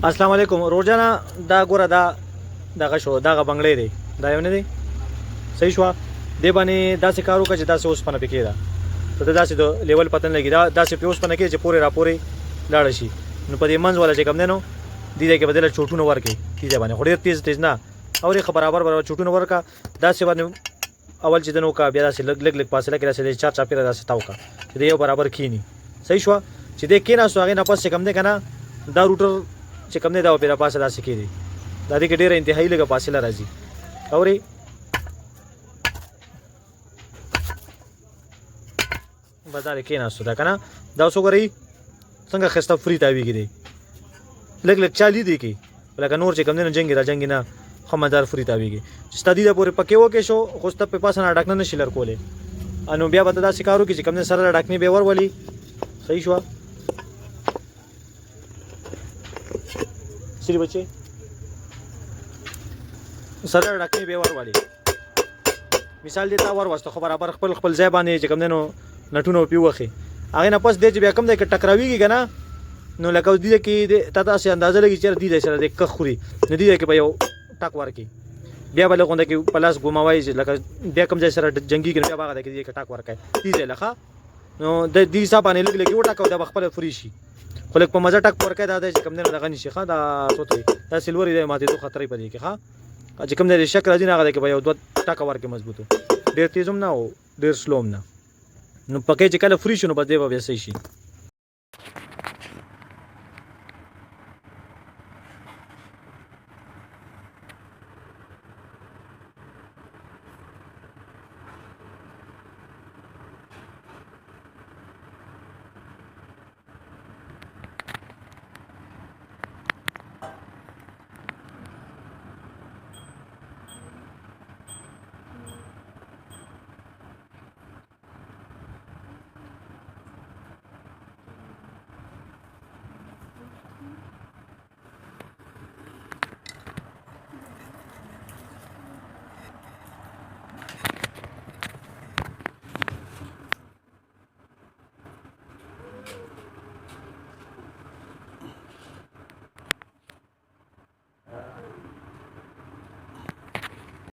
السلام علیکم روزانه دا ګوره دغه شو دغه بنگلې دی دا یو نه دی صحیح شو دی باندې داسې کار وکړه چې داسې اوسپنه پکې ده ته داسې د لیول پتن لګي دا داسې په اوسپنه کې چې پورې راپورې لاړ شي نو په دې منځ والا چې کوم دی نو دې ځای کې بدله چوټونه ورکړي دې باندې خو ډېر تیز نه او یې برابر چوټونه ورکړه داسې باندې اول چې دنو کا بیا داسې لګ فاصله کې داسې چار چاپیره داسې تاو کا چې دې یو برابر کینی صحیح شو چې دې کې نه سو هغه نه پس چې کوم دی کنه دا روټر چې کوم دی دا په پاسه داسې کېږي دا دې کې ډېر انتهایی لګه فاصله راځي اوري بازار کې نه سو دا کنه دا وسو غري څنګه خسته فری تاویږي دی لګ چالي دی کې لکه نور چې کوم دی نه جنگي نه خمدار فری تاویږي چې ستدي د پورې پکې وکې شو خو ست په پاسه نه ډاکنه نشي لر کولې انو بیا به دا سکارو کې چې کوم دی سره ډاکنه به ور ولي صحیح شو سری بچي سره ډاکنه به ور ولي مثال دې تا ور واسطه خو برابر خپل ځای باندې چې کوم دی نو نټونو پیوخه هغه نه پس دې چې بیا کوم دی کې ټکراویږي کنه نو لکه دې کې تا سه اندازه لګی چې دې سره دې کخوري نه دې کې به یو ټاک ورکی بیا بل غونډه کې پلاس ګماوي چې لکه بیا کوم ځای سره جنگي کې بیا باغ ده کې ټاک ورکای دې لخوا نو د دې حساب باندې لګي وټاکو د خپل فری شي خو لکه په مزه ټاک ورکای دا چې کوم نه دغه نشي ښا دا سوتري دا سیلوري دی ماته تو خطرې پدې کې ښا چې کوم نه شک راځي نه هغه کې به یو دوه ټاک ورکې مضبوطو ډېر تیزوم نه او ډېر سلوم نه نو پکې چې کله فری شنو بده به صحیح شي